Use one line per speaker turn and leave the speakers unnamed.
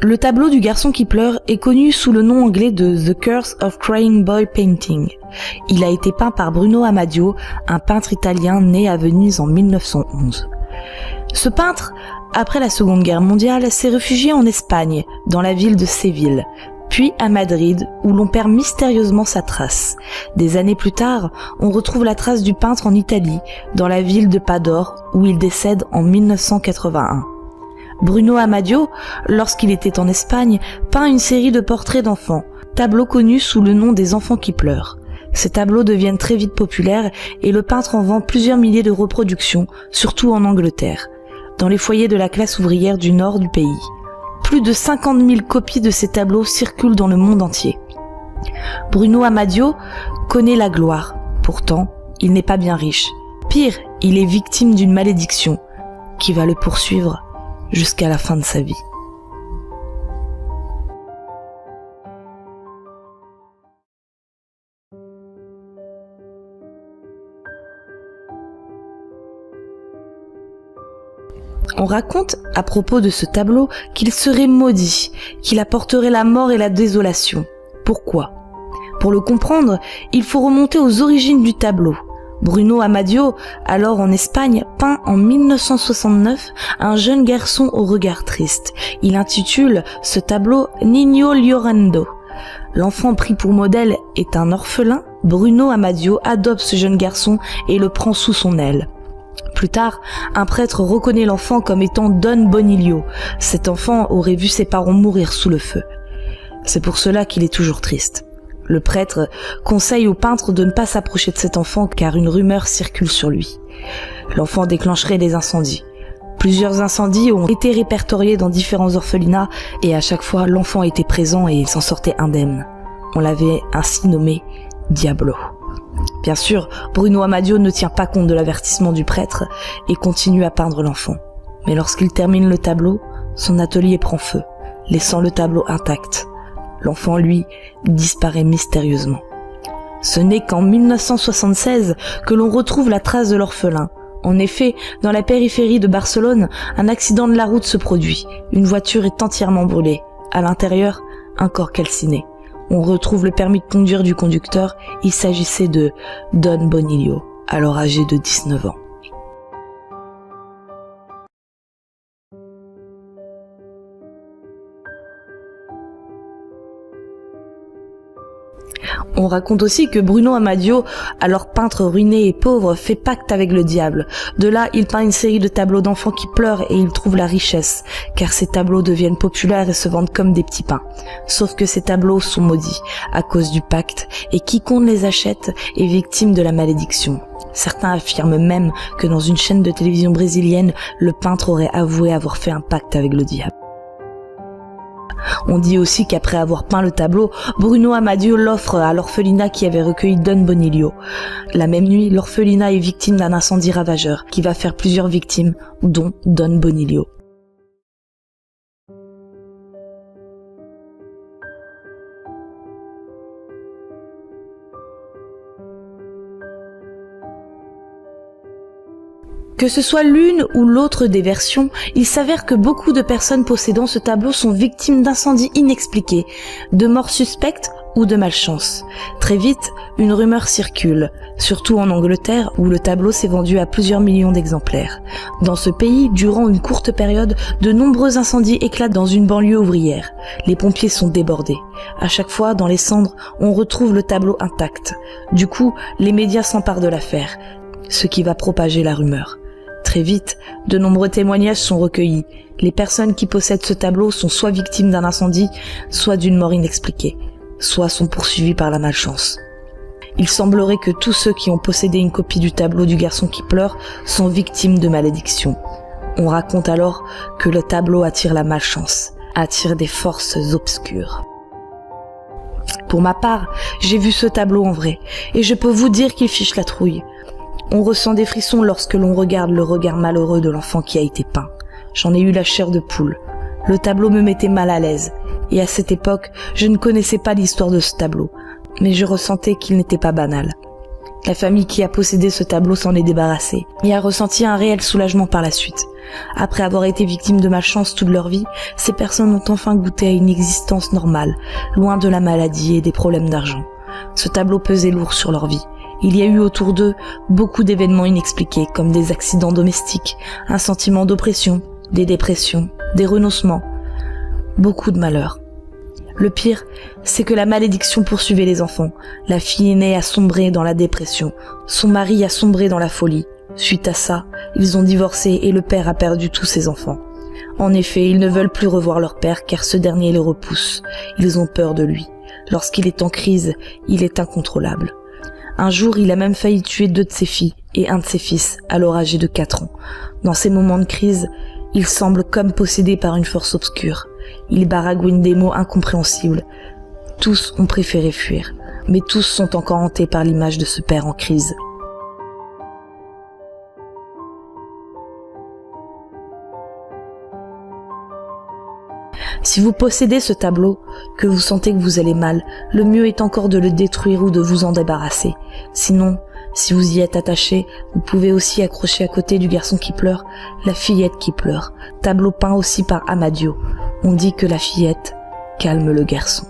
Le tableau du garçon qui pleure est connu sous le nom anglais de The Curse of Crying Boy Painting. Il a été peint par Bruno Amadio, un peintre italien né à Venise en 1911. Ce peintre, après la Seconde Guerre mondiale, s'est réfugié en Espagne, dans la ville de Séville, puis à Madrid, où l'on perd mystérieusement sa trace. Des années plus tard, on retrouve la trace du peintre en Italie, dans la ville de Padore, où il décède en 1981. Bruno Amadio, lorsqu'il était en Espagne, peint une série de portraits d'enfants, tableaux connus sous le nom des enfants qui pleurent. Ces tableaux deviennent très vite populaires et le peintre en vend plusieurs milliers de reproductions, surtout en Angleterre, dans les foyers de la classe ouvrière du nord du pays. Plus de 50 000 copies de ces tableaux circulent dans le monde entier. Bruno Amadio connaît la gloire, pourtant il n'est pas bien riche. Pire, il est victime d'une malédiction qui va le poursuivre jusqu'à la fin de sa vie. On raconte à propos de ce tableau qu'il serait maudit, qu'il apporterait la mort et la désolation. Pourquoi ? Pour le comprendre, il faut remonter aux origines du tableau. Bruno Amadio, alors en Espagne, peint en 1969 un jeune garçon au regard triste. Il intitule ce tableau Niño Llorando. L'enfant pris pour modèle est un orphelin. Bruno Amadio adopte ce jeune garçon et le prend sous son aile. Plus tard, un prêtre reconnaît l'enfant comme étant Don Bonilio. Cet enfant aurait vu ses parents mourir sous le feu. C'est pour cela qu'il est toujours triste. Le prêtre conseille au peintre de ne pas s'approcher de cet enfant car une rumeur circule sur lui. L'enfant déclencherait des incendies. Plusieurs incendies ont été répertoriés dans différents orphelinats et à chaque fois l'enfant était présent et il s'en sortait indemne. On l'avait ainsi nommé Diablo. Bien sûr, Bruno Amadio ne tient pas compte de l'avertissement du prêtre et continue à peindre l'enfant. Mais lorsqu'il termine le tableau, son atelier prend feu, laissant le tableau intact. L'enfant, lui, disparaît mystérieusement. Ce n'est qu'en 1976 que l'on retrouve la trace de l'orphelin. En effet, dans la périphérie de Barcelone, un accident de la route se produit. Une voiture est entièrement brûlée. À l'intérieur, un corps calciné. On retrouve le permis de conduire du conducteur. Il s'agissait de Don Bonilio, alors âgé de 19 ans. On raconte aussi que Bruno Amadio, alors peintre ruiné et pauvre, fait pacte avec le diable. De là, il peint une série de tableaux d'enfants qui pleurent et il trouve la richesse, car ces tableaux deviennent populaires et se vendent comme des petits pains. Sauf que ces tableaux sont maudits à cause du pacte et quiconque les achète est victime de la malédiction. Certains affirment même que dans une chaîne de télévision brésilienne, le peintre aurait avoué avoir fait un pacte avec le diable. On dit aussi qu'après avoir peint le tableau, Bruno Amadio l'offre à l'orphelinat qui avait recueilli Don Bonilio. La même nuit, l'orphelinat est victime d'un incendie ravageur qui va faire plusieurs victimes, dont Don Bonilio. Que ce soit l'une ou l'autre des versions, il s'avère que beaucoup de personnes possédant ce tableau sont victimes d'incendies inexpliqués, de morts suspectes ou de malchance. Très vite, une rumeur circule, surtout en Angleterre où le tableau s'est vendu à plusieurs millions d'exemplaires. Dans ce pays, durant une courte période, de nombreux incendies éclatent dans une banlieue ouvrière. Les pompiers sont débordés. À chaque fois, dans les cendres, on retrouve le tableau intact. Du coup, les médias s'emparent de l'affaire, ce qui va propager la rumeur. Très vite, de nombreux témoignages sont recueillis. Les personnes qui possèdent ce tableau sont soit victimes d'un incendie, soit d'une mort inexpliquée, soit sont poursuivies par la malchance. Il semblerait que tous ceux qui ont possédé une copie du tableau du garçon qui pleure sont victimes de malédiction. On raconte alors que le tableau attire la malchance, attire des forces obscures. Pour ma part, j'ai vu ce tableau en vrai, et je peux vous dire qu'il fiche la trouille. On ressent des frissons lorsque l'on regarde le regard malheureux de l'enfant qui a été peint. J'en ai eu la chair de poule. Le tableau me mettait mal à l'aise. Et à cette époque, je ne connaissais pas l'histoire de ce tableau. Mais je ressentais qu'il n'était pas banal. La famille qui a possédé ce tableau s'en est débarrassée et a ressenti un réel soulagement par la suite. Après avoir été victimes de malchance toute leur vie, ces personnes ont enfin goûté à une existence normale, loin de la maladie et des problèmes d'argent. Ce tableau pesait lourd sur leur vie. Il y a eu autour d'eux beaucoup d'événements inexpliqués, comme des accidents domestiques, un sentiment d'oppression, des dépressions, des renoncements, beaucoup de malheurs. Le pire, c'est que la malédiction poursuivait les enfants. La fille aînée a sombré dans la dépression, son mari a sombré dans la folie. Suite à ça, ils ont divorcé et le père a perdu tous ses enfants. En effet, ils ne veulent plus revoir leur père car ce dernier les repousse. Ils ont peur de lui. Lorsqu'il est en crise, il est incontrôlable. Un jour, il a même failli tuer 2 de ses filles et un de ses fils, alors âgé de 4 ans. Dans ces moments de crise, il semble comme possédé par une force obscure. Il baragouine des mots incompréhensibles. Tous ont préféré fuir, mais tous sont encore hantés par l'image de ce père en crise. Si vous possédez ce tableau, que vous sentez que vous allez mal, le mieux est encore de le détruire ou de vous en débarrasser. Sinon, si vous y êtes attaché, vous pouvez aussi accrocher à côté du garçon qui pleure, la fillette qui pleure, tableau peint aussi par Amadio. On dit que la fillette calme le garçon.